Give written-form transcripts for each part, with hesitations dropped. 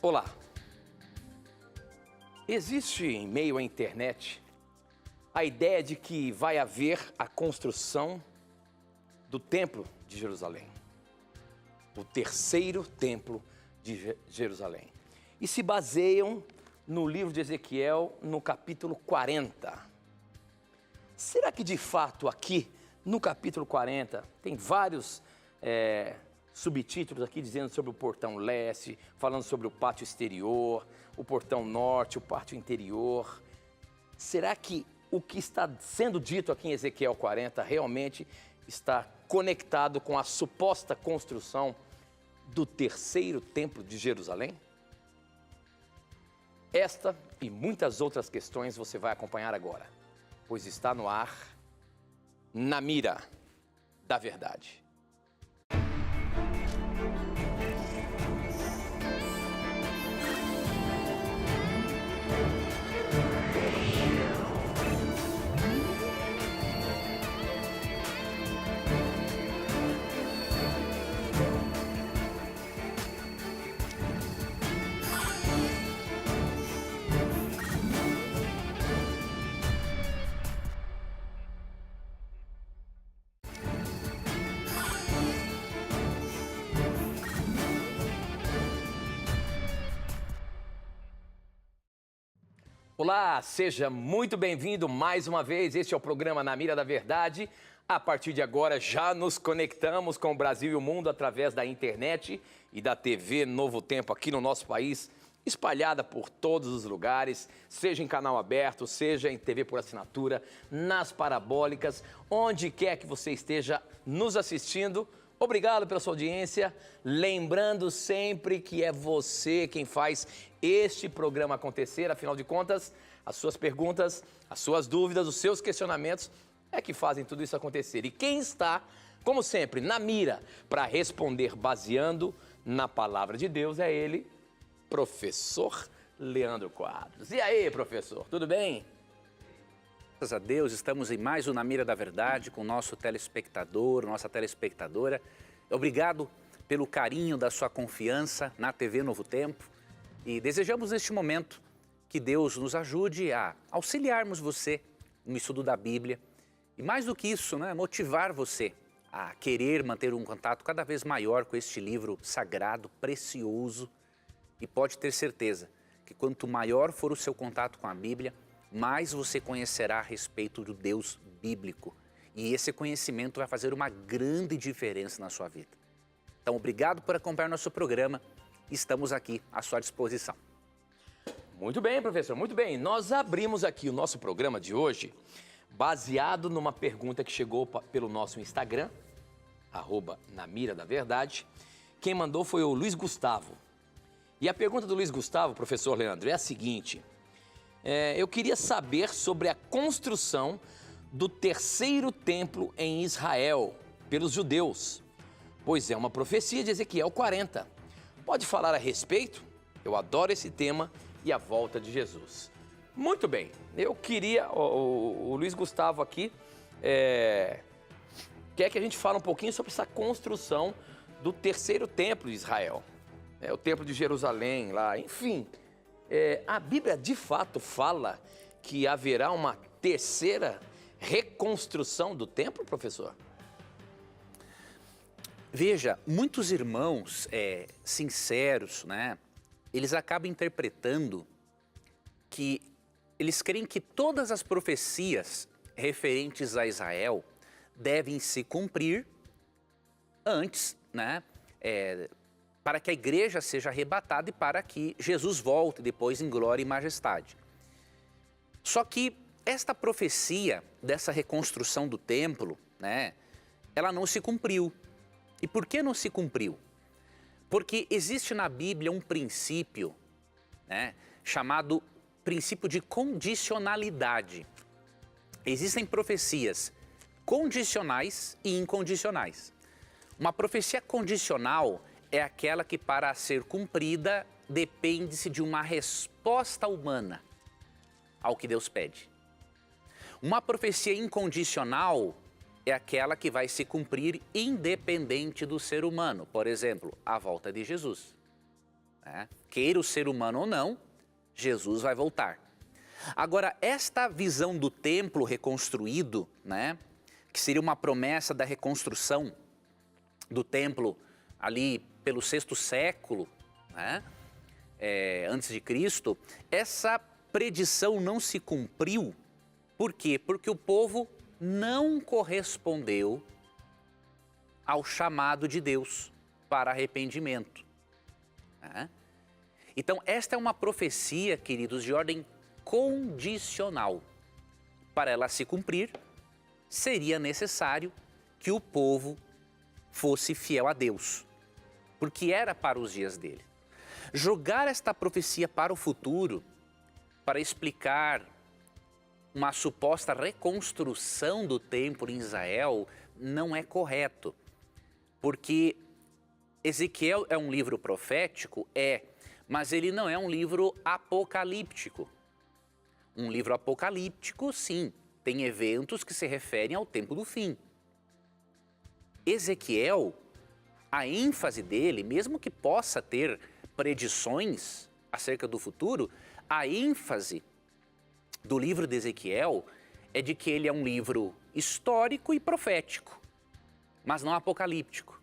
Olá! Existe em meio à internet a ideia de que vai haver a construção do Templo de Jerusalém, o terceiro Templo de Jerusalém. E se baseiam no livro de Ezequiel, no capítulo 40. Será que de fato aqui, no capítulo 40, tem vários subtítulos aqui dizendo sobre o portão leste, falando sobre o pátio exterior, o portão norte, o pátio interior. Será que o que está sendo dito aqui em Ezequiel 40 realmente está conectado com a suposta construção do terceiro templo de Jerusalém? Esta e muitas outras questões você vai acompanhar agora, pois está no ar, Na Mira da Verdade. Olá, seja muito bem-vindo mais uma vez. Este é o programa Na Mira da Verdade. A partir de agora já nos conectamos com o Brasil e o mundo através da internet e da TV Novo Tempo aqui no nosso país, espalhada por todos os lugares, seja em canal aberto, seja em TV por assinatura, nas parabólicas, onde quer que você esteja nos assistindo. Obrigado pela sua audiência, lembrando sempre que é você quem faz este programa acontecer, afinal de contas, as suas perguntas, as suas dúvidas, os seus questionamentos é que fazem tudo isso acontecer. E quem está, como sempre, na mira para responder baseando na palavra de Deus é ele, professor Leandro Quadros. E aí, professor, tudo bem? Graças a Deus, estamos em mais um Na Mira da Verdade com o nosso telespectador, nossa telespectadora. Obrigado pelo carinho da sua confiança na TV Novo Tempo e desejamos neste momento que Deus nos ajude a auxiliarmos você no estudo da Bíblia e mais do que isso, motivar você a querer manter um contato cada vez maior com este livro sagrado, precioso, e pode ter certeza que quanto maior for o seu contato com a Bíblia, mais você conhecerá a respeito do Deus bíblico. E esse conhecimento vai fazer uma grande diferença na sua vida. Então, obrigado por acompanhar nosso programa. Estamos aqui à sua disposição. Muito bem, professor, muito bem. Nós abrimos aqui o nosso programa de hoje baseado numa pergunta que chegou pelo nosso Instagram, @namira-da-verdade. Quem mandou foi o Luiz Gustavo. E a pergunta do Luiz Gustavo, professor Leandro, é a seguinte: eu queria saber sobre a construção do terceiro templo em Israel pelos judeus, pois é uma profecia de Ezequiel 40. Pode falar a respeito? Eu adoro esse tema e a volta de Jesus. Muito bem, eu queria, o Luiz Gustavo aqui, quer que a gente fale um pouquinho sobre essa construção do terceiro templo de Israel. O templo de Jerusalém lá, enfim. A Bíblia de fato fala que haverá uma terceira reconstrução do templo, professor? Veja, muitos irmãos sinceros, eles acabam interpretando que eles creem que todas as profecias referentes a Israel devem se cumprir antes, para que a igreja seja arrebatada e para que Jesus volte depois em glória e majestade. Só que esta profecia dessa reconstrução do templo, ela não se cumpriu. E por que não se cumpriu? Porque existe na Bíblia um princípio, chamado princípio de condicionalidade. Existem profecias condicionais e incondicionais. Uma profecia condicional é aquela que, para ser cumprida, depende-se de uma resposta humana ao que Deus pede. Uma profecia incondicional é aquela que vai se cumprir independente do ser humano. Por exemplo, a volta de Jesus. né? Queira o ser humano ou não, Jesus vai voltar. Agora, esta visão do templo reconstruído, né, que seria uma promessa da reconstrução do templo ali pelo 6º século, né, antes de Cristo, essa predição não se cumpriu. Por quê? Porque o povo não correspondeu ao chamado de Deus para arrependimento, né? Então, esta é uma profecia, queridos, de ordem condicional. Para ela se cumprir, seria necessário que o povo fosse fiel a Deus, porque era para os dias dele. Jogar esta profecia para o futuro, para explicar uma suposta reconstrução do templo em Israel, não é correto, porque Ezequiel é um livro profético, mas ele não é um livro apocalíptico. Um livro apocalíptico, sim, tem eventos que se referem ao tempo do fim. Ezequiel, a ênfase dele, mesmo que possa ter predições acerca do futuro, a ênfase do livro de Ezequiel é de que ele é um livro histórico e profético, mas não apocalíptico.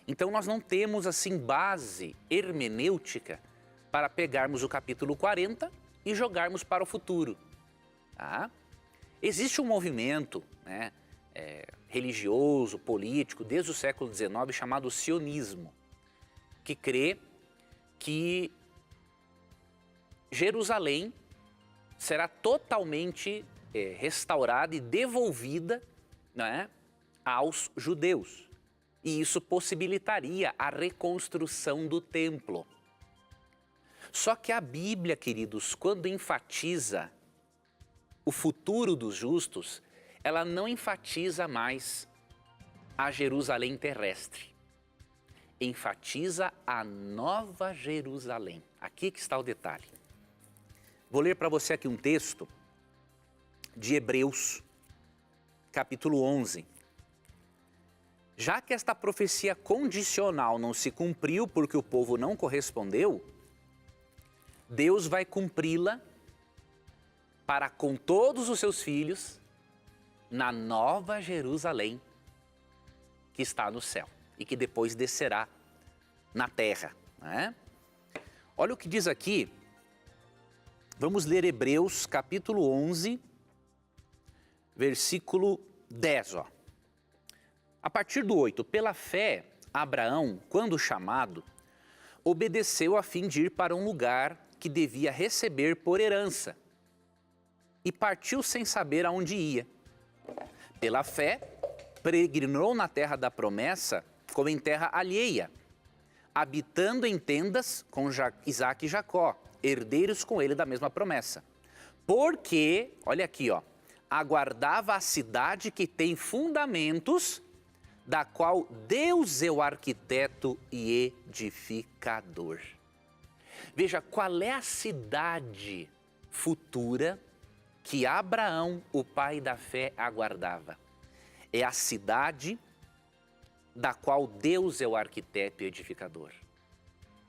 Então nós não temos assim base hermenêutica para pegarmos o capítulo 40 e jogarmos para o futuro. Tá? Existe um movimento, né, religioso, político, desde o século XIX, chamado sionismo, que crê que Jerusalém será totalmente restaurada e devolvida, né, aos judeus. E isso possibilitaria a reconstrução do templo. Só que a Bíblia, queridos, quando enfatiza o futuro dos justos, ela não enfatiza mais a Jerusalém terrestre. Enfatiza a Nova Jerusalém. Aqui que está o detalhe. Vou ler para você aqui um texto de Hebreus, capítulo 11. Já que esta profecia condicional não se cumpriu porque o povo não correspondeu, Deus vai cumpri-la para com todos os seus filhos na Nova Jerusalém, que está no céu e que depois descerá na terra, né? Olha o que diz aqui, vamos ler Hebreus capítulo 11, versículo 10, ó. A partir do 8, pela fé, Abraão, quando chamado, obedeceu a fim de ir para um lugar que devia receber por herança e partiu sem saber aonde ia. Pela fé, peregrinou na terra da promessa como em terra alheia, habitando em tendas com Isaque e Jacó, herdeiros com ele da mesma promessa. Porque, olha aqui, ó, aguardava a cidade que tem fundamentos, da qual Deus é o arquiteto e edificador. Veja, qual é a cidade futura que Abraão, o pai da fé, aguardava? É a cidade da qual Deus é o arquiteto e edificador.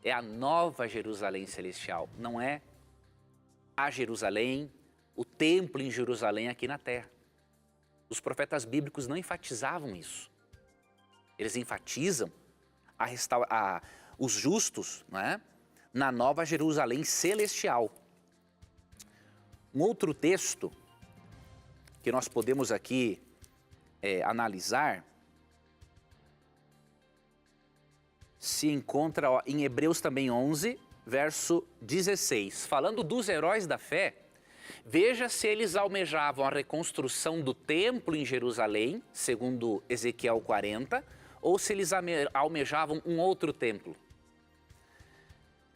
É a Nova Jerusalém celestial, não é a Jerusalém, o templo em Jerusalém aqui na terra. Os profetas bíblicos não enfatizavam isso. Eles enfatizam os justos, né, na Nova Jerusalém celestial. Um outro texto que nós podemos aqui analisar se encontra em Hebreus também 11, verso 16. Falando dos heróis da fé, veja se eles almejavam a reconstrução do templo em Jerusalém, segundo Ezequiel 40, ou se eles almejavam um outro templo.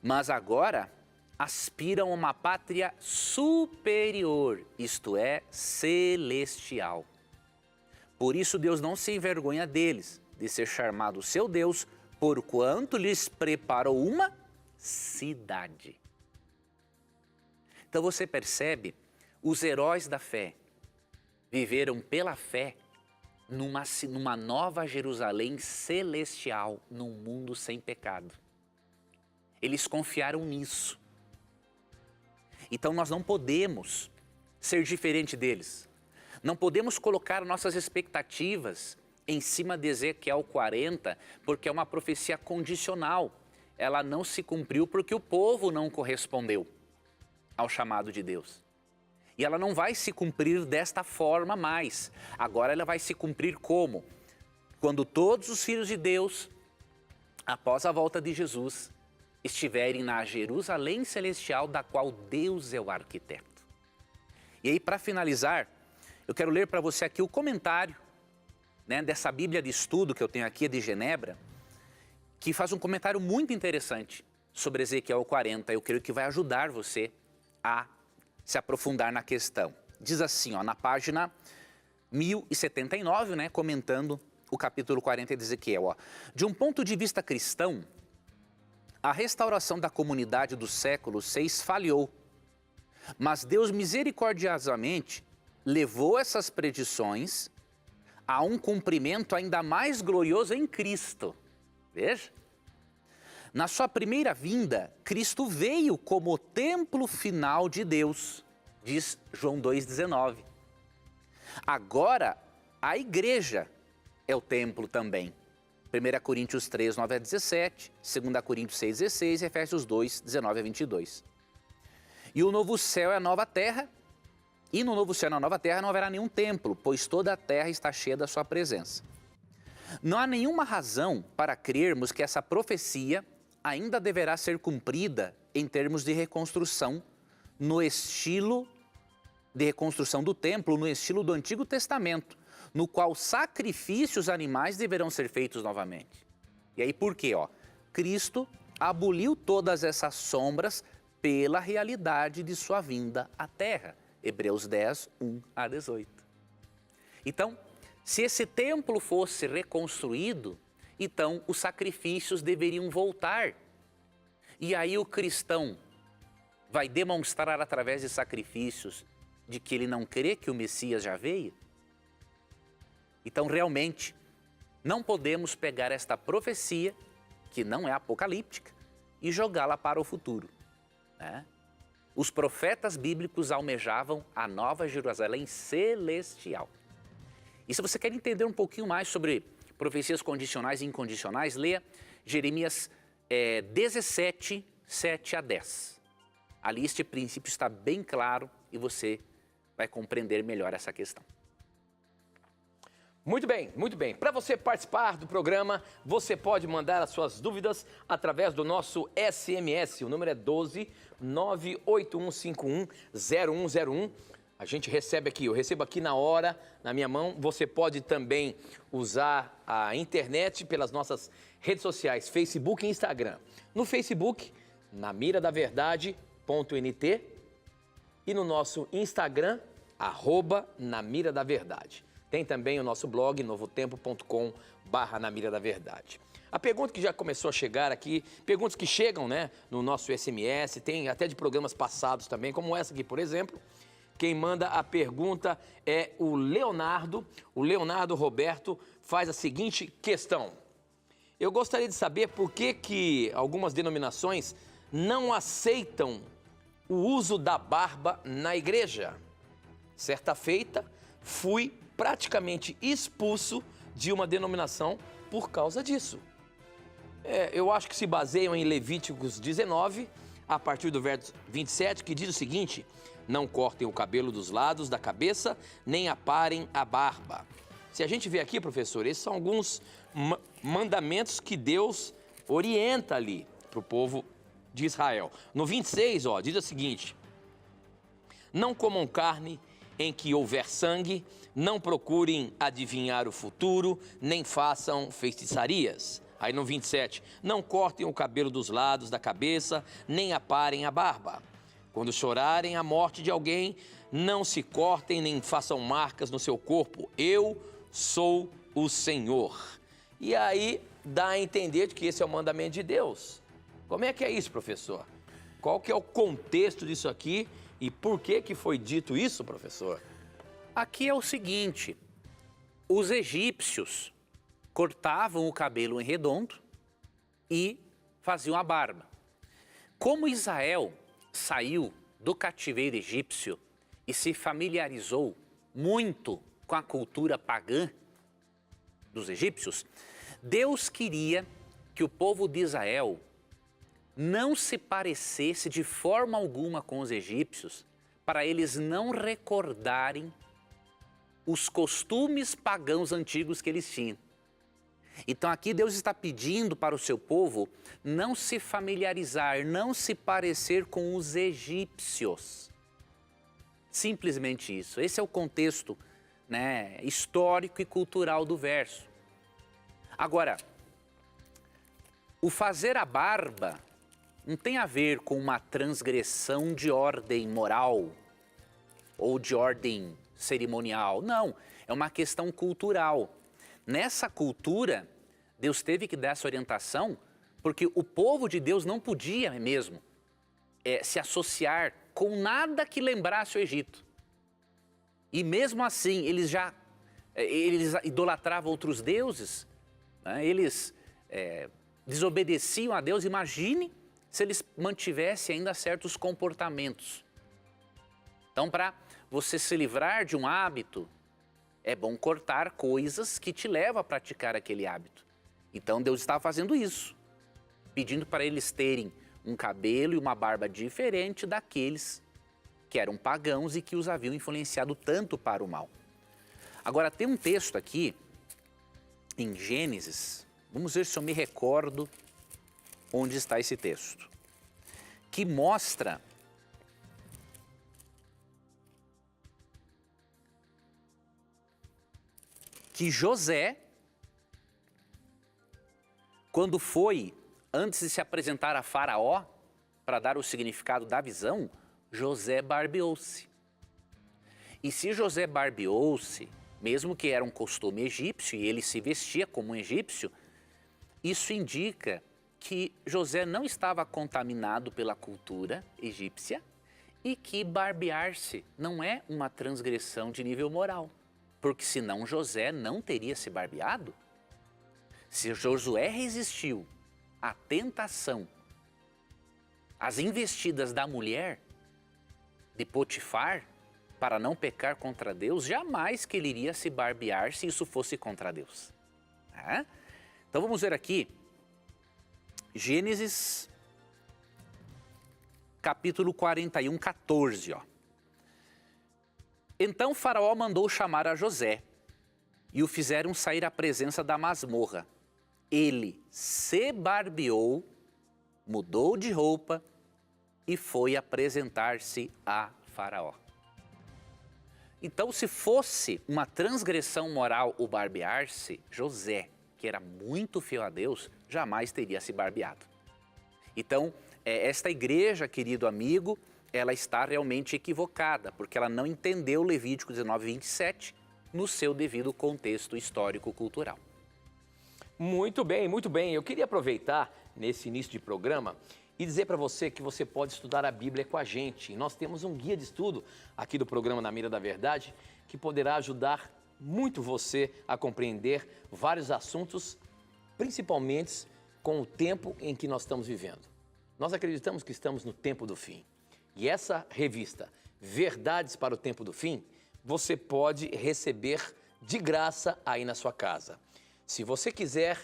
Mas agora aspiram a uma pátria superior, isto é, celestial. Por isso Deus não se envergonha deles, de ser chamado seu Deus, porquanto lhes preparou uma cidade. Então você percebe, os heróis da fé viveram pela fé numa nova Jerusalém celestial, num mundo sem pecado. Eles confiaram nisso. Então nós não podemos ser diferente deles. Não podemos colocar nossas expectativas em cima de Ezequiel 40, porque é uma profecia condicional. Ela não se cumpriu porque o povo não correspondeu ao chamado de Deus. E ela não vai se cumprir desta forma mais. Agora ela vai se cumprir como? Quando todos os filhos de Deus, após a volta de Jesus, estiverem na Jerusalém celestial, da qual Deus é o arquiteto. E aí, para finalizar, eu quero ler para você aqui o comentário, né, dessa Bíblia de estudo que eu tenho aqui, de Genebra, que faz um comentário muito interessante sobre Ezequiel 40. Eu creio que vai ajudar você a se aprofundar na questão. Diz assim, ó, na página 1079, né, comentando o capítulo 40 de Ezequiel. Ó. De um ponto de vista cristão, a restauração da comunidade do século VI falhou, mas Deus misericordiosamente levou essas predições a um cumprimento ainda mais glorioso em Cristo. Veja. Na sua primeira vinda, Cristo veio como o templo final de Deus, diz João 2,19. Agora, a igreja é o templo também. 1 Coríntios 3, 9 a 17, 2 Coríntios 6, 16 e Efésios 2, 19 a 22. E o novo céu e a nova terra, e no novo céu e na nova terra não haverá nenhum templo, pois toda a terra está cheia da sua presença. Não há nenhuma razão para crermos que essa profecia ainda deverá ser cumprida em termos de reconstrução, no estilo de reconstrução do templo, no estilo do Antigo Testamento, no qual sacrifícios animais deverão ser feitos novamente. E aí por quê? Ó? Cristo aboliu todas essas sombras pela realidade de sua vinda à terra. Hebreus 10, 1 a 18. Então, se esse templo fosse reconstruído, então os sacrifícios deveriam voltar. E aí o cristão vai demonstrar através de sacrifícios de que ele não crê que o Messias já veio? Então, realmente, não podemos pegar esta profecia, que não é apocalíptica, e jogá-la para o futuro, né? Os profetas bíblicos almejavam a nova Jerusalém celestial. E se você quer entender um pouquinho mais sobre profecias condicionais e incondicionais, leia Jeremias 17, 7 a 10. Ali este princípio está bem claro e você vai compreender melhor essa questão. Muito bem, muito bem. Para você participar do programa, você pode mandar as suas dúvidas através do nosso SMS. O número é 12 98151 0101. A gente recebe aqui, eu recebo aqui na hora, na minha mão. Você pode também usar a internet pelas nossas redes sociais, Facebook e Instagram. No Facebook, na mira da verdade.nt e no nosso Instagram, @na mira da verdade. Tem também o nosso blog, novotempo.com/na mira da verdade. A pergunta que já começou a chegar aqui, perguntas que chegam, né, no nosso SMS, tem até de programas passados também, como essa aqui, por exemplo. Quem manda a pergunta é o Leonardo. O Leonardo Roberto faz a seguinte questão. Eu gostaria de saber por que algumas denominações não aceitam o uso da barba na igreja. Certa feita, fui praticamente expulso de uma denominação por causa disso. Eu acho que se baseiam em Levíticos 19, a partir do verso 27, que diz o seguinte: não cortem o cabelo dos lados da cabeça, nem aparem a barba. Se a gente vê aqui, professor, esses são alguns mandamentos que Deus orienta ali para o povo de Israel. No 26, ó, diz o seguinte: não comam carne em que houver sangue, não procurem adivinhar o futuro, nem façam feitiçarias. Aí no 27, não cortem o cabelo dos lados da cabeça, nem aparem a barba. Quando chorarem a morte de alguém, não se cortem nem façam marcas no seu corpo. Eu sou o Senhor. E aí dá a entender de que esse é o mandamento de Deus. Como é que é isso, professor? Qual que é o contexto disso aqui e por que foi dito isso, professor? Aqui é o seguinte: os egípcios cortavam o cabelo em redondo e faziam a barba. Como Israel saiu do cativeiro egípcio e se familiarizou muito com a cultura pagã dos egípcios, Deus queria que o povo de Israel não se parecesse de forma alguma com os egípcios, para eles não recordarem os costumes pagãos antigos que eles tinham. Então aqui Deus está pedindo para o seu povo não se familiarizar, não se parecer com os egípcios. Simplesmente isso. Esse é o contexto, né, histórico e cultural do verso. Agora, o fazer a barba não tem a ver com uma transgressão de ordem moral ou de ordem cerimonial. Não, é uma questão cultural. Nessa cultura, Deus teve que dar essa orientação porque o povo de Deus não podia mesmo se associar com nada que lembrasse o Egito. E mesmo assim, eles idolatravam outros deuses, né? Eles desobedeciam a Deus. Imagine se eles mantivessem ainda certos comportamentos. Então, para você se livrar de um hábito, é bom cortar coisas que te levam a praticar aquele hábito. Então Deus estava fazendo isso, pedindo para eles terem um cabelo e uma barba diferente daqueles que eram pagãos e que os haviam influenciado tanto para o mal. Agora tem um texto aqui, em Gênesis, vamos ver se eu me recordo onde está esse texto, que mostra que José, quando foi, antes de se apresentar a Faraó, para dar o significado da visão, José barbeou-se. E se José barbeou-se, mesmo que era um costume egípcio e ele se vestia como um egípcio, isso indica que José não estava contaminado pela cultura egípcia e que barbear-se não é uma transgressão de nível moral. Porque senão José não teria se barbeado. Se Josué resistiu à tentação, às investidas da mulher de Potifar, para não pecar contra Deus, jamais que ele iria se barbear se isso fosse contra Deus. Então vamos ver aqui, Gênesis capítulo 41, 14, ó. Então Faraó mandou chamar a José e o fizeram sair à presença da masmorra. Ele se barbeou, mudou de roupa e foi apresentar-se a Faraó. Então, se fosse uma transgressão moral o barbear-se, José, que era muito fiel a Deus, jamais teria se barbeado. Então, esta igreja, querido amigo, ela está realmente equivocada, porque ela não entendeu Levítico 19, 27 no seu devido contexto histórico-cultural. Muito bem, muito bem. Eu queria aproveitar nesse início de programa e dizer para você que você pode estudar a Bíblia com a gente. Nós temos um guia de estudo aqui do programa Na Mira da Verdade que poderá ajudar muito você a compreender vários assuntos, principalmente com o tempo em que nós estamos vivendo. Nós acreditamos que estamos no tempo do fim. E essa revista, Verdades para o Tempo do Fim, você pode receber de graça aí na sua casa. Se você quiser,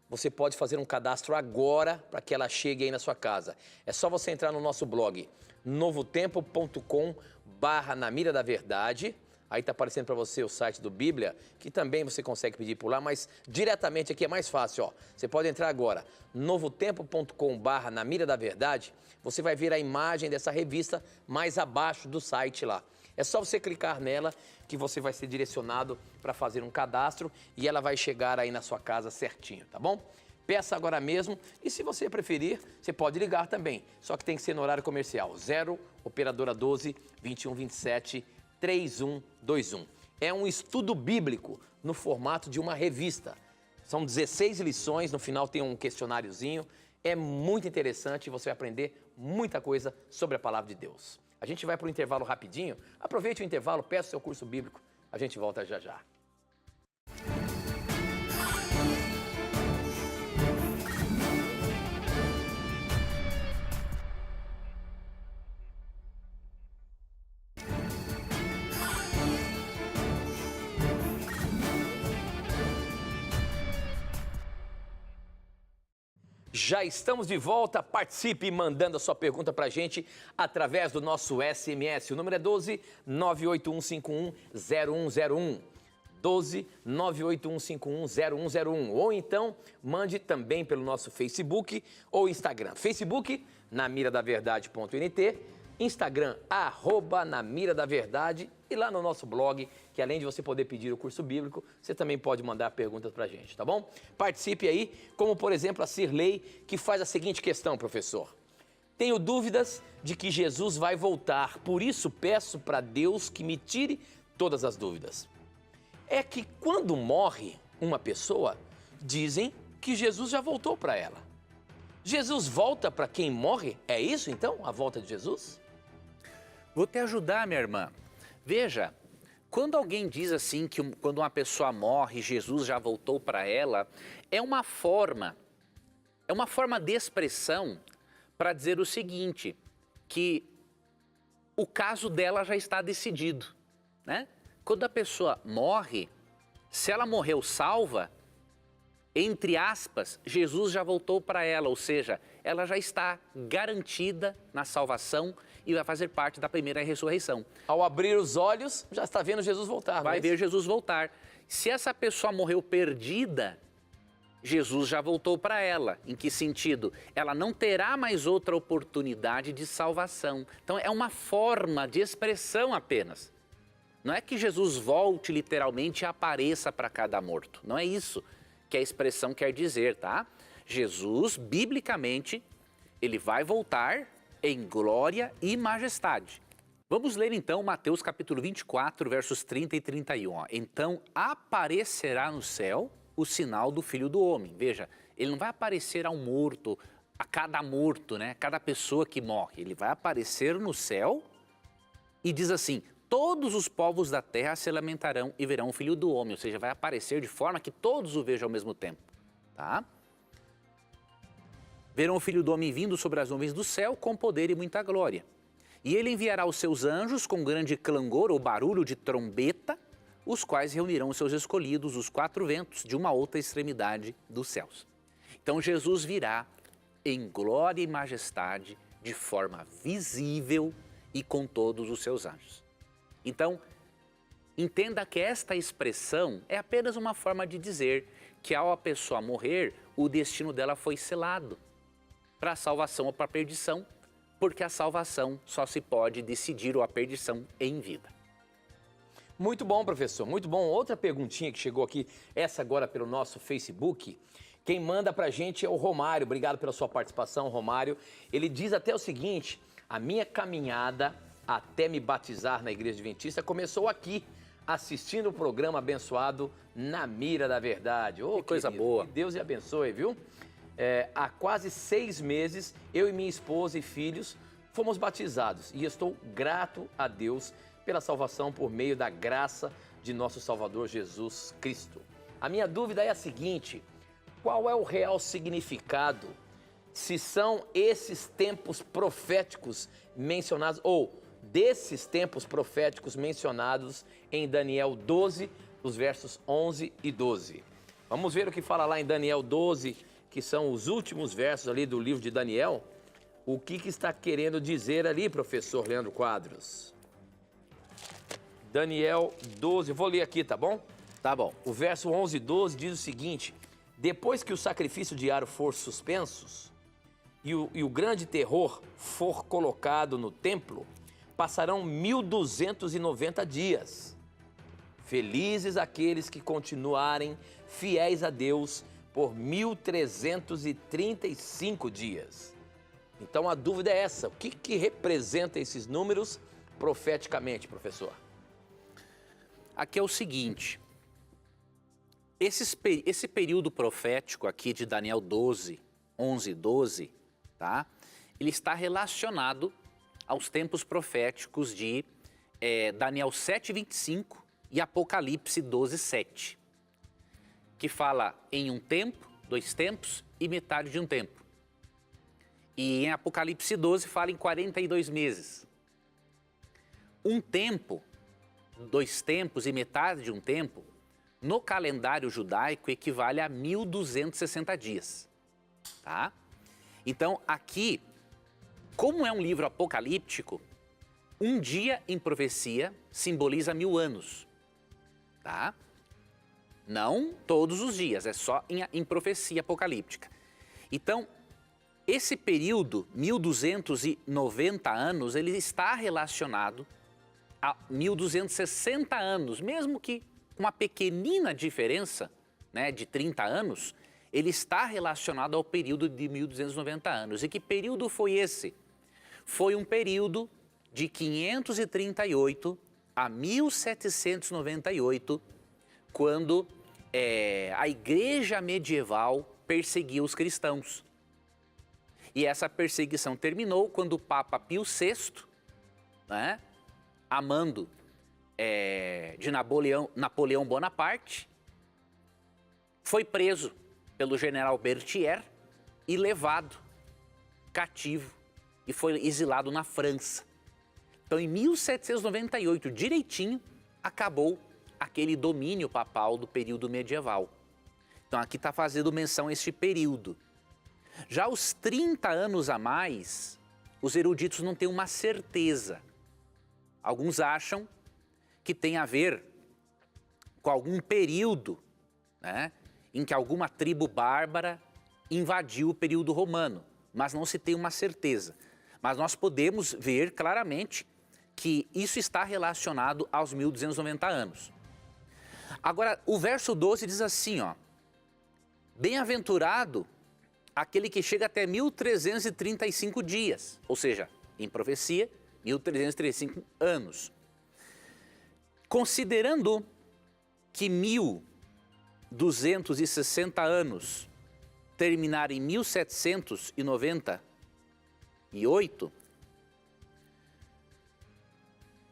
você pode fazer um cadastro agora para que ela chegue aí na sua casa. É só você entrar no nosso blog, novotempo.com/Na Mira da Verdade. Aí está aparecendo para você o site do Bíblia, que também você consegue pedir por lá, mas diretamente aqui é mais fácil, ó. Você pode entrar agora, novotempo.com/Na Mira da Verdade. Você vai ver a imagem dessa revista mais abaixo do site lá. É só você clicar nela que você vai ser direcionado para fazer um cadastro e ela vai chegar aí na sua casa certinho, tá bom? Peça agora mesmo e se você preferir, você pode ligar também. Só que tem que ser no horário comercial. 0 operadora 12 21 27 3121. É um estudo bíblico no formato de uma revista. São 16 lições, no final tem um questionáriozinho. É muito interessante e você vai aprender muita coisa sobre a palavra de Deus. A gente vai para o intervalo rapidinho. Aproveite o intervalo, peça o seu curso bíblico. A gente volta já já. Já estamos de volta. Participe mandando a sua pergunta para a gente através do nosso SMS. O número é 12 98151 0101. 12 98151 0101. Ou então, mande também pelo nosso Facebook ou Instagram. Facebook, namiradaverdade.nt. Instagram, @namiradaverdade. E lá no nosso blog, que além de você poder pedir o curso bíblico, você também pode mandar perguntas pra gente, tá bom? Participe aí, como por exemplo a Cirlei, que faz a seguinte questão, professor. Tenho dúvidas de que Jesus vai voltar, por isso peço para Deus que me tire todas as dúvidas. É que quando morre uma pessoa, dizem que Jesus já voltou para ela. Jesus volta para quem morre? É isso então, a volta de Jesus? Vou te ajudar, minha irmã. Veja, quando alguém diz assim que quando uma pessoa morre, Jesus já voltou para ela, é uma forma de expressão para dizer o seguinte, que o caso dela já está decidido, né? Quando a pessoa morre, se ela morreu salva, entre aspas, Jesus já voltou para ela, ou seja, ela já está garantida na salvação e vai fazer parte da primeira ressurreição. Ao abrir os olhos, já está vendo Jesus voltar. Vai ver Jesus voltar. Se essa pessoa morreu perdida, Jesus já voltou para ela. Em que sentido? Ela não terá mais outra oportunidade de salvação. Então é uma forma de expressão apenas. Não é que Jesus volte literalmente e apareça para cada morto. Não é isso que a expressão quer dizer, tá? Jesus, biblicamente, ele vai voltar em glória e majestade. Vamos ler então Mateus capítulo 24, versos 30 e 31. Ó. Então aparecerá no céu o sinal do Filho do Homem. Veja, ele não vai aparecer ao morto, a cada morto, né? Cada pessoa que morre. Ele vai aparecer no céu e diz assim, todos os povos da terra se lamentarão e verão o Filho do Homem. Ou seja, vai aparecer de forma que todos o vejam ao mesmo tempo, tá? Verão o Filho do Homem vindo sobre as nuvens do céu com poder e muita glória. E ele enviará os seus anjos com grande clangor ou barulho de trombeta, os quais reunirão os seus escolhidos, os quatro ventos, de uma outra extremidade dos céus. Então Jesus virá em glória e majestade, de forma visível e com todos os seus anjos. Então, entenda que esta expressão é apenas uma forma de dizer que ao a pessoa morrer, o destino dela foi selado para a salvação ou para a perdição, porque a salvação só se pode decidir ou a perdição em vida. Muito bom, professor, muito bom. Outra perguntinha que chegou aqui, essa agora pelo nosso Facebook. Quem manda pra gente é o Romário. Obrigado pela sua participação, Romário. Ele diz até o seguinte, a minha caminhada até me batizar na Igreja Adventista começou aqui, assistindo o programa abençoado Na Mira da Verdade. Que coisa boa. Que Deus lhe abençoe, viu? Há quase 6 meses, eu e minha esposa e filhos fomos batizados e estou grato a Deus pela salvação por meio da graça de nosso Salvador Jesus Cristo. A minha dúvida é a seguinte, qual é o real significado, se são esses tempos proféticos mencionados, ou desses tempos proféticos mencionados em Daniel 12, os versos 11 e 12. Vamos ver o que fala lá em Daniel 12, que são os últimos versos ali do livro de Daniel. O que está querendo dizer ali, professor Leandro Quadros? Daniel 12, vou ler aqui, tá bom? Tá bom. O verso 11 e 12 diz o seguinte, depois que o sacrifício diário for suspensos e o grande terror for colocado no templo, passarão 1290 dias. Felizes aqueles que continuarem fiéis a Deus por 1335 dias. Então a dúvida é essa, o que representa esses números profeticamente, professor? Aqui é o seguinte, esse período profético aqui de Daniel 12, 11 e 12, tá? Ele está relacionado aos tempos proféticos de Daniel 7, 25 e Apocalipse 12, 7, que fala em um tempo, 2 tempos e metade de um tempo. E em Apocalipse 12 fala em 42 meses. Um tempo, 2 tempos e metade de um tempo, no calendário judaico equivale a 1260 dias, tá? Então, aqui, como é um livro apocalíptico, um dia em profecia simboliza 1000 anos, tá? Não todos os dias, é só em profecia apocalíptica. Então, esse período, 1290 anos, ele está relacionado a 1260 anos, mesmo que com uma pequenina diferença, né, de 30 anos, ele está relacionado ao período de 1290 anos. E que período foi esse? Foi um período de 538 a 1798, quando a igreja medieval perseguiu os cristãos. E essa perseguição terminou quando o Papa Pio VI, né, amando de Napoleão Bonaparte, foi preso pelo general Berthier e levado cativo e foi exilado na França. Então, em 1798, direitinho, acabou aquele domínio papal do período medieval. Então, aqui está fazendo menção a este período. Já os 30 anos a mais, os eruditos não têm uma certeza. Alguns acham que tem a ver com algum período, né, em que alguma tribo bárbara invadiu o período romano, mas não se tem uma certeza. Mas nós podemos ver claramente que isso está relacionado aos 1290 anos. Agora, o verso 12 diz assim, ó: bem-aventurado aquele que chega até 1335 dias, ou seja, em profecia, 1335 anos. Considerando que 1260 anos terminar em 1798,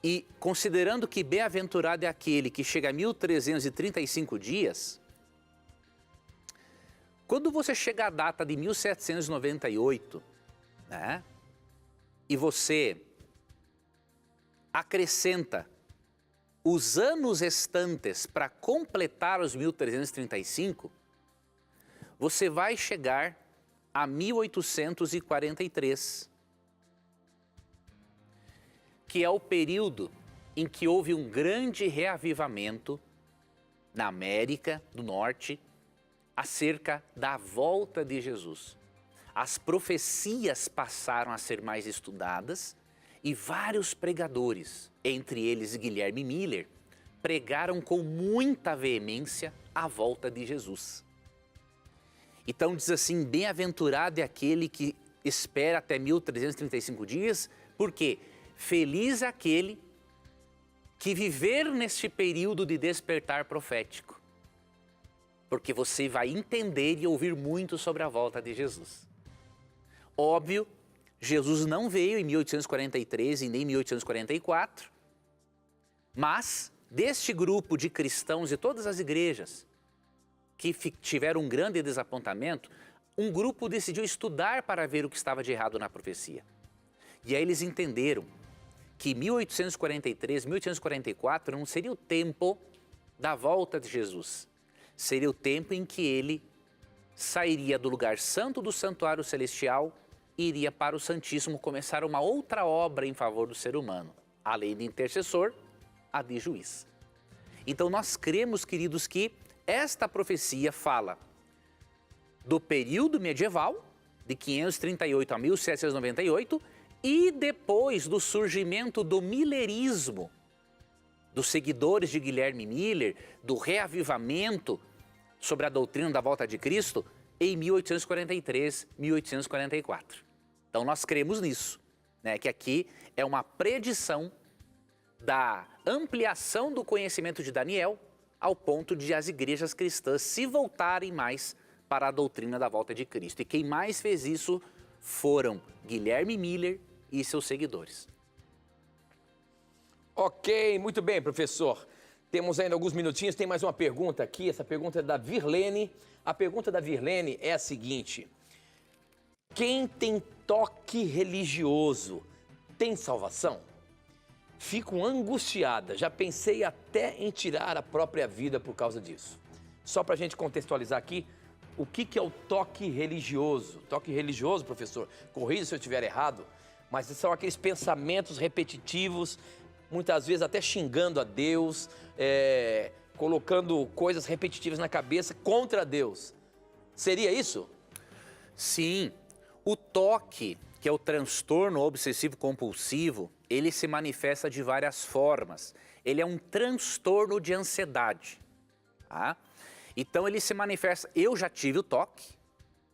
e considerando que bem-aventurado é aquele que chega a 1335 dias, quando você chega à data de 1798, né, e você acrescenta os anos restantes para completar os 1335, você vai chegar a 1843, que é o período em que houve um grande reavivamento na América do Norte acerca da volta de Jesus. As profecias passaram a ser mais estudadas e vários pregadores, entre eles Guilherme Miller, pregaram com muita veemência a volta de Jesus. Então diz assim, bem-aventurado é aquele que espera até 1335 dias, porque feliz é aquele que viver neste período de despertar profético, porque você vai entender e ouvir muito sobre a volta de Jesus. Óbvio, Jesus não veio em 1843 e nem em 1844, mas deste grupo de cristãos de todas as igrejas que tiveram um grande desapontamento, um grupo decidiu estudar para ver o que estava de errado na profecia. E aí eles entenderam que 1843, 1844 não seria o tempo da volta de Jesus. Seria o tempo em que ele sairia do lugar santo do santuário celestial e iria para o Santíssimo começar uma outra obra em favor do ser humano. Além de intercessor, a de juiz. Então nós cremos, queridos, que esta profecia fala do período medieval, de 538 a 1798, e depois do surgimento do milerismo, dos seguidores de Guilherme Miller, do reavivamento sobre a doutrina da volta de Cristo, em 1843, 1844. Então nós cremos nisso, né, que aqui é uma predição da ampliação do conhecimento de Daniel, ao ponto de as igrejas cristãs se voltarem mais para a doutrina da volta de Cristo. E quem mais fez isso foram Guilherme Miller e seus seguidores. Ok, muito bem, professor. Temos ainda alguns minutinhos, tem mais uma pergunta aqui, essa pergunta é da Virlene. A pergunta da Virlene é a seguinte: quem tem toque religioso tem salvação? Fico angustiada, já pensei até em tirar a própria vida por causa disso. Só para a gente contextualizar aqui, o que é o toque religioso? Toque religioso, professor, corrija se eu estiver errado, mas são aqueles pensamentos repetitivos, muitas vezes até xingando a Deus, colocando coisas repetitivas na cabeça contra Deus. Seria isso? Sim. O toque, que é o transtorno obsessivo compulsivo, ele se manifesta de várias formas. Ele é um transtorno de ansiedade, tá? Então ele se manifesta, eu já tive o toque,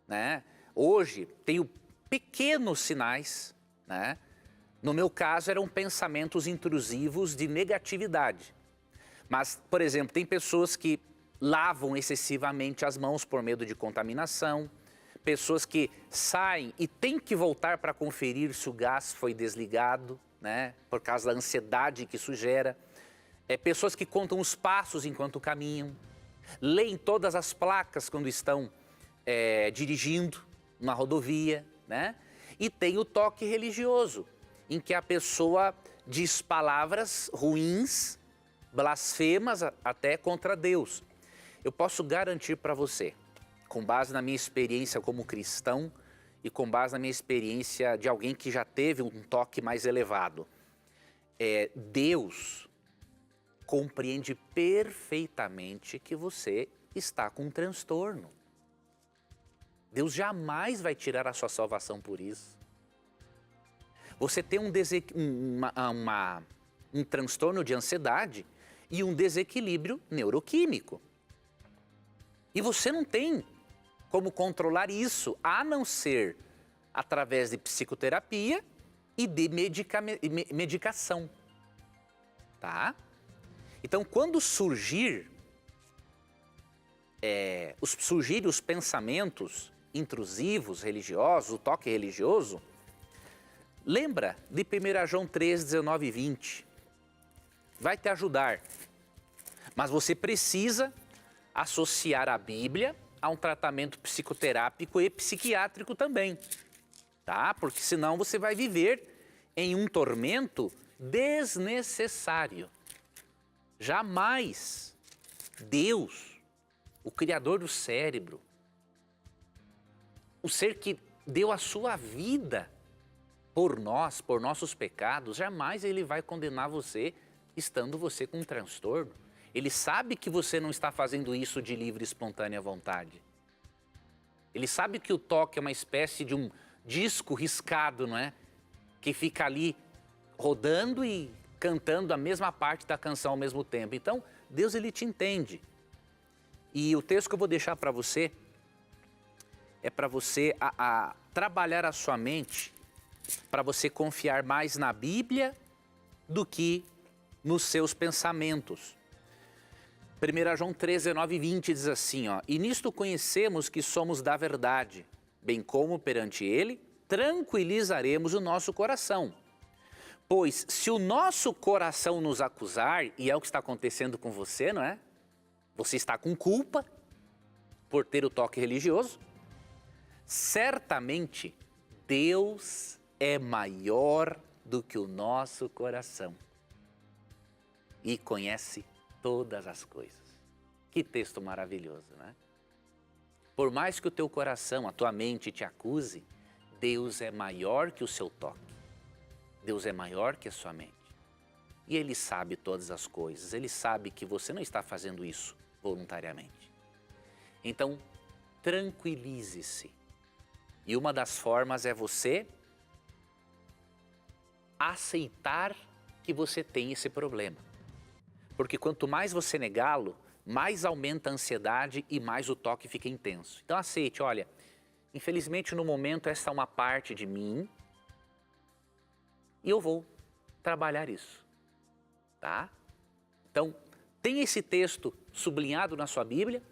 né? Hoje tenho pequenos sinais, né? No meu caso eram pensamentos intrusivos de negatividade. Mas, por exemplo, tem pessoas que lavam excessivamente as mãos por medo de contaminação, pessoas que saem e têm que voltar para conferir se o gás foi desligado, né? Por causa da ansiedade que isso gera. Pessoas que contam os passos enquanto caminham, leem todas as placas quando estão dirigindo na rodovia, né? E tem o toque religioso, em que a pessoa diz palavras ruins, blasfemas até contra Deus. Eu posso garantir para você, com base na minha experiência como cristão e com base na minha experiência de alguém que já teve um toque mais elevado, Deus compreende perfeitamente que você está com um transtorno. Deus jamais vai tirar a sua salvação por isso. Você tem um transtorno de ansiedade e um desequilíbrio neuroquímico. E você não tem como controlar isso, a não ser através de psicoterapia e de medicação, tá? Então, quando surgirem os pensamentos intrusivos, religiosos, o toque religioso, lembra de 1 João 3, 19 e 20. Vai te ajudar. Mas você precisa associar a Bíblia a um tratamento psicoterápico e psiquiátrico também, tá? Porque senão você vai viver em um tormento desnecessário. Jamais Deus, o Criador do cérebro, o ser que deu a sua vida por nós, por nossos pecados, jamais Ele vai condenar você estando você com um transtorno. Ele sabe que você não está fazendo isso de livre e espontânea vontade. Ele sabe que o toque é uma espécie de um disco riscado, não é? Que fica ali rodando e cantando a mesma parte da canção ao mesmo tempo. Então, Deus, Ele te entende. E o texto que eu vou deixar para você é para você trabalhar a sua mente, para você confiar mais na Bíblia do que nos seus pensamentos. 1 João 3, 19 e 20 diz assim, ó, e nisto conhecemos que somos da verdade, bem como perante Ele tranquilizaremos o nosso coração. Pois se o nosso coração nos acusar, e é o que está acontecendo com você, não é? Você está com culpa por ter o toque religioso. Certamente Deus é maior do que o nosso coração e conhece todas as coisas. Que texto maravilhoso, né? Por mais que o teu coração, a tua mente te acuse, Deus é maior que o seu toque. Deus é maior que a sua mente. E Ele sabe todas as coisas. Ele sabe que você não está fazendo isso voluntariamente. Então, tranquilize-se. E uma das formas é você aceitar que você tem esse problema. Porque quanto mais você negá-lo, mais aumenta a ansiedade e mais o toque fica intenso. Então aceite, olha, infelizmente no momento essa é uma parte de mim e eu vou trabalhar isso, tá? Então, tem esse texto sublinhado na sua Bíblia,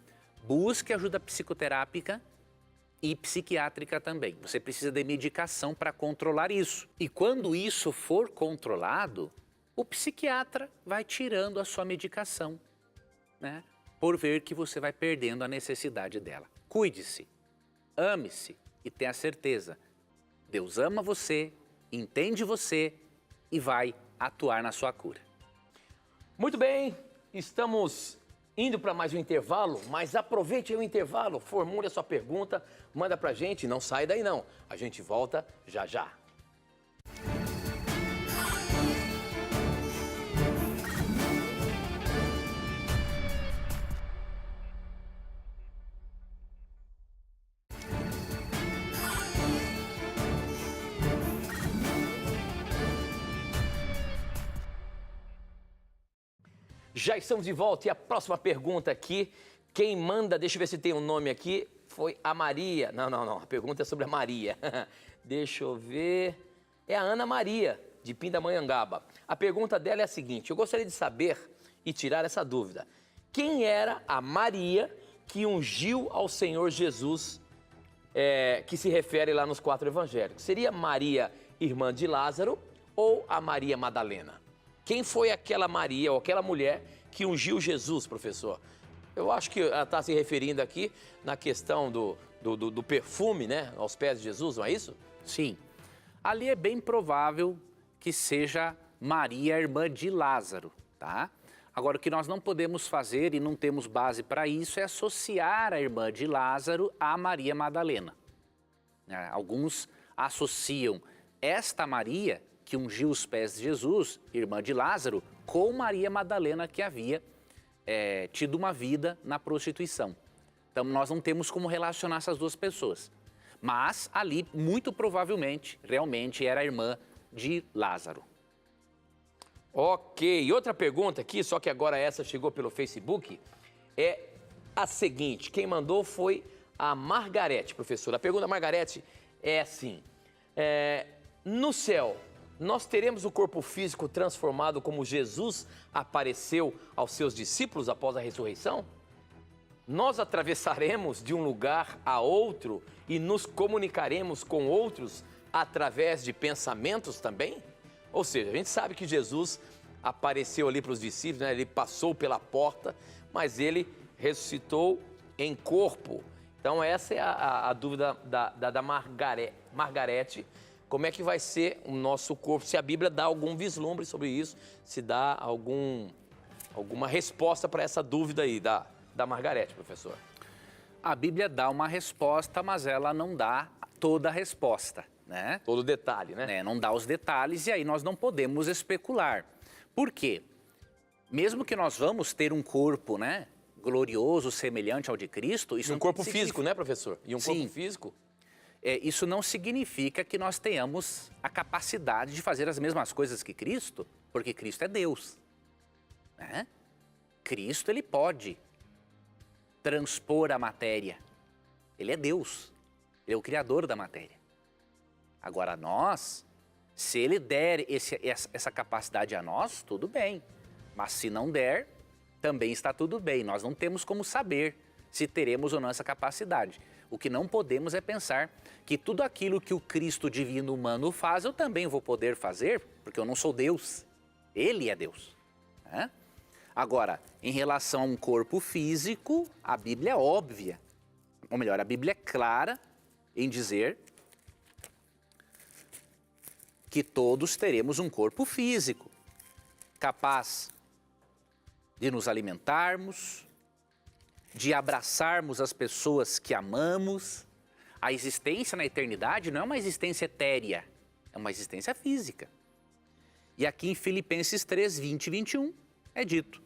busque ajuda psicoterápica e psiquiátrica também. Você precisa de medicação para controlar isso. E quando isso for controlado, o psiquiatra vai tirando a sua medicação, né? Por ver que você vai perdendo a necessidade dela. Cuide-se, ame-se e tenha certeza, Deus ama você, entende você e vai atuar na sua cura. Muito bem, estamos indo para mais um intervalo, mas aproveite aí o intervalo, formule a sua pergunta, manda pra gente, não sai daí não. A gente volta já já. Já estamos de volta e a próxima pergunta aqui, quem manda, deixa eu ver se tem um nome aqui, foi a Maria. Não, a pergunta é sobre a Maria. Deixa eu ver, é a Ana Maria, de Pindamonhangaba. A pergunta dela é a seguinte, eu gostaria de saber e tirar essa dúvida. Quem era a Maria que ungiu ao Senhor Jesus, que se refere lá nos 4 evangelhos? Seria Maria, irmã de Lázaro, ou a Maria Madalena? Quem foi aquela Maria ou aquela mulher que ungiu Jesus, professor? Eu acho que ela está se referindo aqui na questão do perfume, né, aos pés de Jesus, não é isso? Sim. Ali é bem provável que seja Maria, irmã de Lázaro, tá? Agora, o que nós não podemos fazer e não temos base para isso é associar a irmã de Lázaro a Maria Madalena. Alguns associam esta Maria que ungiu os pés de Jesus, irmã de Lázaro, com Maria Madalena, que havia tido uma vida na prostituição. Então, nós não temos como relacionar essas duas pessoas. Mas, ali, muito provavelmente, realmente era a irmã de Lázaro. Ok, outra pergunta aqui, só que agora essa chegou pelo Facebook, é a seguinte, quem mandou foi a Margarete, professora. A pergunta da Margarete é assim, no céu, nós teremos o corpo físico transformado como Jesus apareceu aos seus discípulos após a ressurreição? Nós atravessaremos de um lugar a outro e nos comunicaremos com outros através de pensamentos também? Ou seja, a gente sabe que Jesus apareceu ali para os discípulos, né? Ele passou pela porta, mas ele ressuscitou em corpo. Então essa é a dúvida da Margarete. Como é que vai ser o nosso corpo? Se a Bíblia dá algum vislumbre sobre isso, se dá alguma resposta para essa dúvida aí da Margarete, professor. A Bíblia dá uma resposta, mas ela não dá toda a resposta, né? Todo detalhe, né? Não dá os detalhes e aí nós não podemos especular. Por quê? Mesmo que nós vamos ter um corpo, né, glorioso, semelhante ao de Cristo... Isso um corpo físico, né, professor? E um Sim. corpo físico... isso não significa que nós tenhamos a capacidade de fazer as mesmas coisas que Cristo, porque Cristo é Deus, né? Cristo, ele pode transpor a matéria. Ele é Deus, ele é o criador da matéria. Agora nós, se ele der essa capacidade a nós, tudo bem. Mas se não der, também está tudo bem. Nós não temos como saber se teremos ou não essa capacidade. O que não podemos é pensar que tudo aquilo que o Cristo divino humano faz, eu também vou poder fazer, porque eu não sou Deus. Ele é Deus, né? Agora, em relação a um corpo físico, a Bíblia é óbvia. Ou melhor, a Bíblia é clara em dizer que todos teremos um corpo físico, capaz de nos alimentarmos, de abraçarmos as pessoas que amamos. A existência na eternidade não é uma existência etérea, é uma existência física. E aqui em Filipenses 3, 20 e 21 é dito: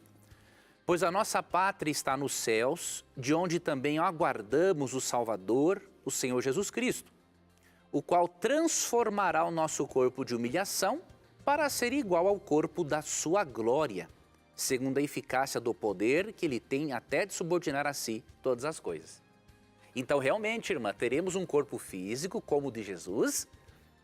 pois a nossa pátria está nos céus, de onde também aguardamos o Salvador, o Senhor Jesus Cristo, o qual transformará o nosso corpo de humilhação para ser igual ao corpo da sua glória, segundo a eficácia do poder que ele tem até de subordinar a si todas as coisas. Então, realmente, irmã, teremos um corpo físico como o de Jesus,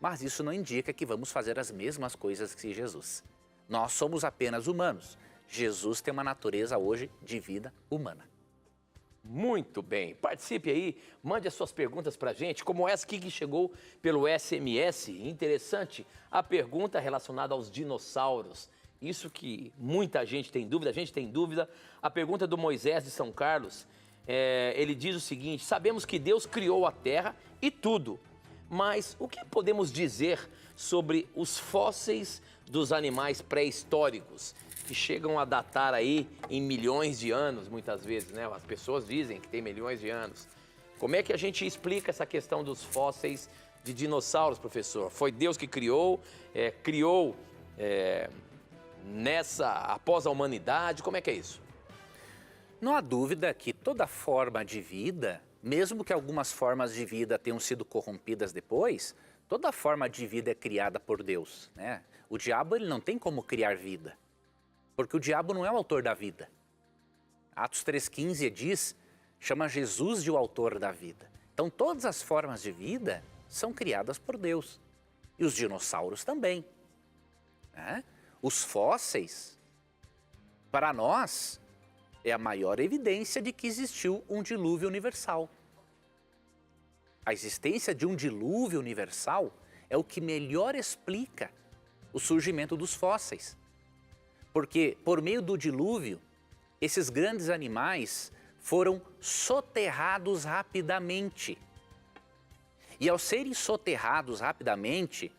mas isso não indica que vamos fazer as mesmas coisas que Jesus. Nós somos apenas humanos. Jesus tem uma natureza hoje de vida humana. Muito bem. Participe aí, mande as suas perguntas para a gente, como essa aqui que chegou pelo SMS. Interessante, a pergunta relacionada aos dinossauros. Isso que muita gente tem dúvida, a gente tem dúvida. A pergunta do Moisés de São Carlos, ele diz o seguinte: sabemos que Deus criou a terra e tudo, mas o que podemos dizer sobre os fósseis dos animais pré-históricos? que chegam a datar aí em milhões de anos, muitas vezes, né? As pessoas dizem que tem milhões de anos. Como é que a gente explica essa questão dos fósseis de dinossauros, professor? Foi Deus que criou, após a humanidade? Como é que é isso? Não há dúvida que toda forma de vida, mesmo que algumas formas de vida tenham sido corrompidas depois, toda forma de vida é criada por Deus, né? O diabo ele não tem como criar vida, porque o diabo não é o autor da vida. Atos 3,15 diz, chama Jesus de o autor da vida. Então todas as formas de vida são criadas por Deus. E os dinossauros também, né? Os fósseis, para nós, é a maior evidência de que existiu um dilúvio universal. A existência de um dilúvio universal é o que melhor explica o surgimento dos fósseis. Porque, por meio do dilúvio, esses grandes animais foram soterrados rapidamente. E ao serem soterrados rapidamente,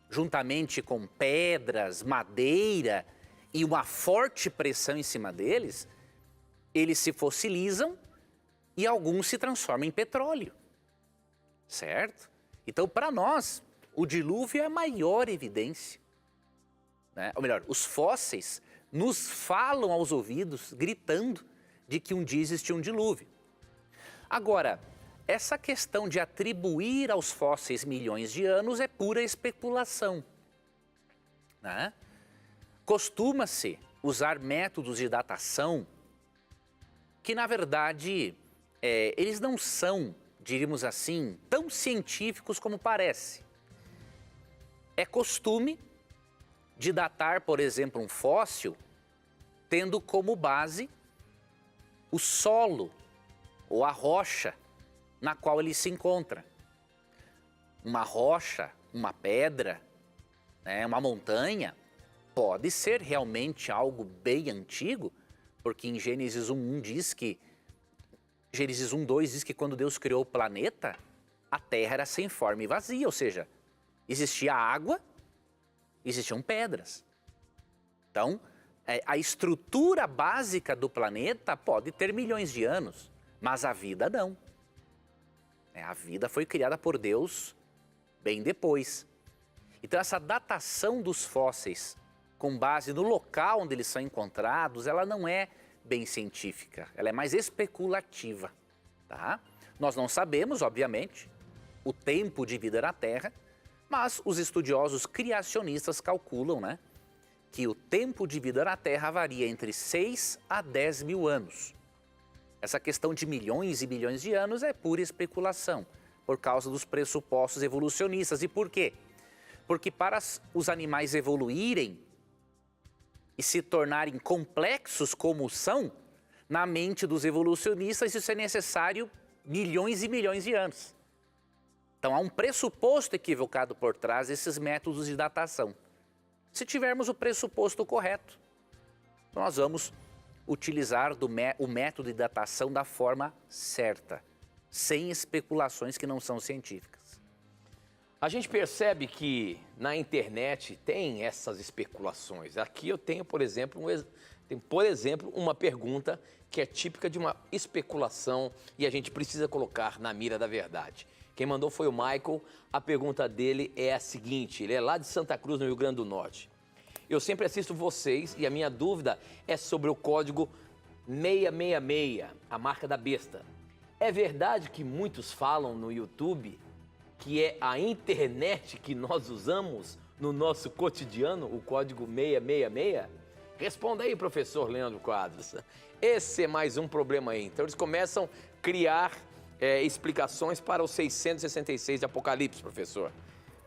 juntamente com pedras, madeira e uma forte pressão em cima deles, eles se fossilizam e alguns se transformam em petróleo, certo? Então, para nós, o dilúvio é a maior evidência, né? Ou melhor, os fósseis nos falam aos ouvidos, gritando, de que um dia existiu um dilúvio. Agora, essa questão de atribuir aos fósseis milhões de anos é pura especulação, né? Costuma-se usar métodos de datação que, na verdade, eles não são, diríamos assim, tão científicos como parece. É costume de datar, por exemplo, um fóssil, tendo como base o solo ou a rocha na qual ele se encontra. Uma rocha, uma pedra, né, uma montanha, pode ser realmente algo bem antigo, porque em Gênesis 1:1 diz que, Gênesis 1:2 diz que quando Deus criou o planeta, a terra era sem forma e vazia, ou seja, existia água, existiam pedras. Então, a estrutura básica do planeta pode ter milhões de anos, mas a vida não. A vida foi criada por Deus bem depois. Então, essa datação dos fósseis, com base no local onde eles são encontrados, ela não é bem científica, ela é mais especulativa, tá? Nós não sabemos, obviamente, o tempo de vida na Terra, mas os estudiosos criacionistas calculam, né, que o tempo de vida na Terra varia entre 6 a 10 mil anos. Essa questão de milhões e bilhões de anos é pura especulação, por causa dos pressupostos evolucionistas. E por quê? Porque para os animais evoluírem e se tornarem complexos como são, na mente dos evolucionistas isso é necessário milhões e milhões de anos. Então há um pressuposto equivocado por trás desses métodos de datação. Se tivermos o pressuposto correto, nós vamos utilizar o método de datação da forma certa, sem especulações que não são científicas. A gente percebe que na internet tem essas especulações. Aqui eu tenho, por exemplo, uma pergunta que é típica de uma especulação e a gente precisa colocar na mira da verdade. Quem mandou foi o Michael. A pergunta dele é a seguinte, ele é lá de Santa Cruz, no Rio Grande do Norte. Eu sempre assisto vocês e a minha dúvida é sobre o código 666, a marca da besta. É verdade que muitos falam no YouTube que é a internet que nós usamos no nosso cotidiano, o código 666? Responda aí, professor Leandro Quadros. Esse é mais um problema aí. Então eles começam a criar explicações para os 666 de Apocalipse, professor.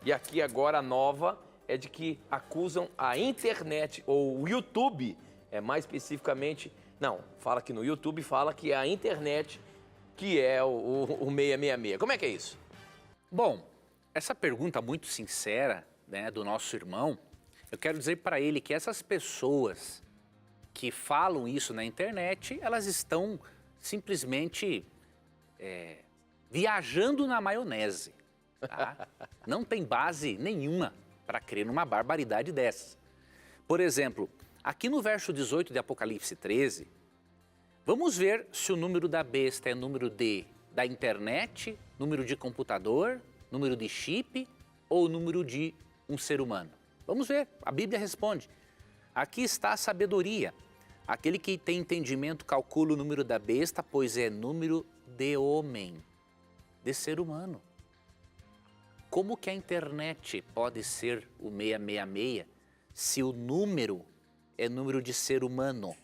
E aqui agora a nova é de que acusam a internet, ou o YouTube, mais especificamente, não, fala que no YouTube fala que é a internet que é o 666. Como é que é isso? Bom, essa pergunta muito sincera, né, do nosso irmão, eu quero dizer para ele que essas pessoas que falam isso na internet, elas estão simplesmente viajando na maionese, tá? Não tem base nenhuma para crer numa barbaridade dessa. Por exemplo, Aqui no verso 18 de Apocalipse 13, vamos ver se o número da besta é número da internet, número de computador, número de chip ou número de um ser humano. Vamos ver, a Bíblia responde. Aqui está a sabedoria. Aquele que tem entendimento calcula o número da besta, pois é número de homem, de ser humano. Como que a internet pode ser o 666 se o número é número de ser humano?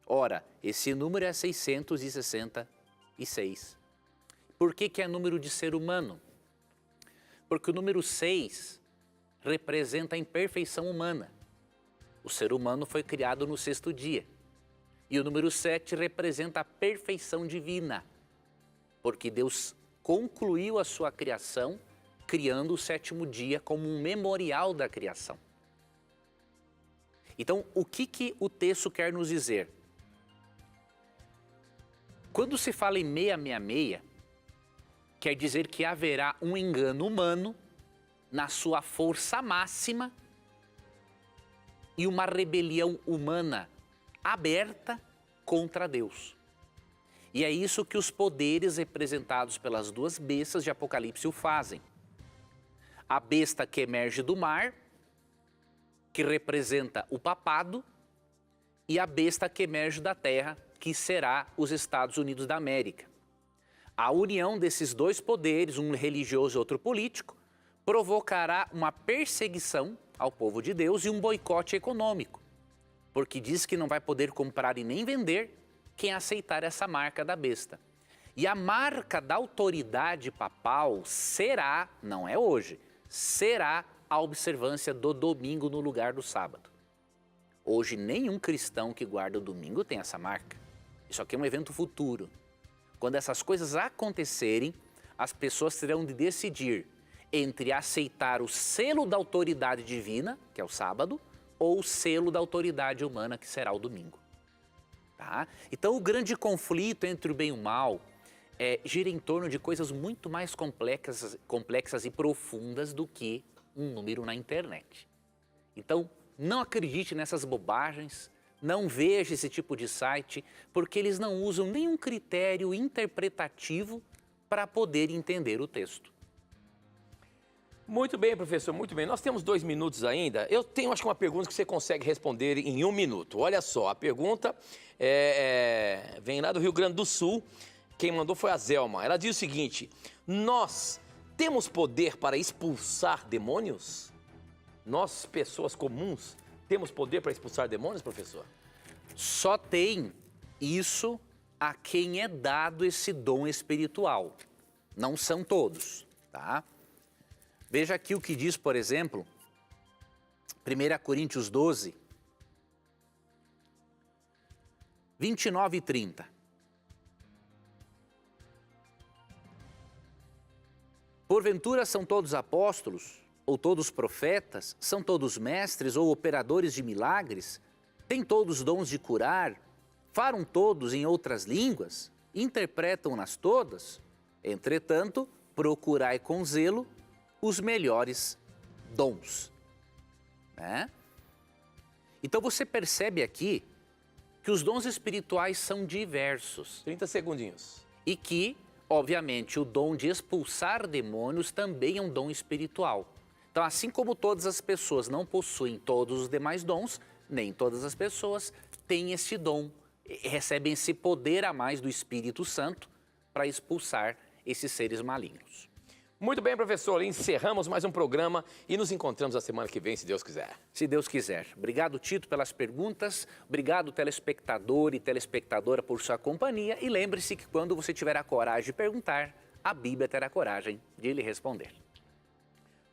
Ora, esse número é 666. Por que é número de ser humano? Porque o número 6 representa a imperfeição humana. O ser humano foi criado no 6º dia. E o número 7 representa a perfeição divina. Porque Deus concluiu a sua criação criando o 7º dia como um memorial da criação. Então, o que o texto quer nos dizer? Quando se fala em 666, quer dizer que haverá um engano humano na sua força máxima e uma rebelião humana aberta contra Deus. E é isso que os poderes representados pelas duas bestas de Apocalipse o fazem. A besta que emerge do mar, que representa o papado, e a besta que emerge da terra, que será os Estados Unidos da América. A união desses dois poderes, um religioso e outro político, provocará uma perseguição ao povo de Deus e um boicote econômico, porque diz que não vai poder comprar e nem vender quem aceitar essa marca da besta. E a marca da autoridade papal será, não é hoje, será a observância do domingo no lugar do sábado. Hoje nenhum cristão que guarda o domingo tem essa marca. Isso aqui é um evento futuro. Quando essas coisas acontecerem, as pessoas terão de decidir entre aceitar o selo da autoridade divina, que é o sábado, ou o selo da autoridade humana, que será o domingo. Tá? Então o grande conflito entre o bem e o mal gira em torno de coisas muito mais complexas e profundas do que um número na internet. Então não acredite nessas bobagens, não veja esse tipo de site, porque eles não usam nenhum critério interpretativo para poder entender o texto. Muito bem, professor, muito bem. Nós temos 2 minutos ainda. Eu tenho, acho que uma pergunta que você consegue responder em 1 minuto. Olha só, a pergunta vem lá do Rio Grande do Sul. Quem mandou foi a Zelma. Ela diz o seguinte: nós temos poder para expulsar demônios? Nós, pessoas comuns, temos poder para expulsar demônios, professor? Só tem isso a quem é dado esse dom espiritual. Não são todos, tá? Veja aqui o que diz, por exemplo, 1 Coríntios 12, 29 e 30. Porventura são todos apóstolos, ou todos profetas, são todos mestres ou operadores de milagres, têm todos dons de curar, falam todos em outras línguas, interpretam-nas todas? Entretanto, procurai com zelo os melhores dons. Né? Então você percebe aqui que os dons espirituais são diversos. 30 segundinhos. E que, obviamente, o dom de expulsar demônios também é um dom espiritual. Então, assim como todas as pessoas não possuem todos os demais dons, nem todas as pessoas têm esse dom, recebem esse poder a mais do Espírito Santo para expulsar esses seres malignos. Muito bem, professor. Encerramos mais um programa e nos encontramos a semana que vem, se Deus quiser. Se Deus quiser. Obrigado, Tito, pelas perguntas. Obrigado, telespectador e telespectadora, por sua companhia. E lembre-se que quando você tiver a coragem de perguntar, a Bíblia terá coragem de lhe responder.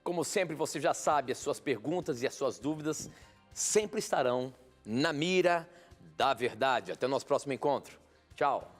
Como sempre, você já sabe, as suas perguntas e as suas dúvidas sempre estarão na mira da verdade. Até o nosso próximo encontro. Tchau.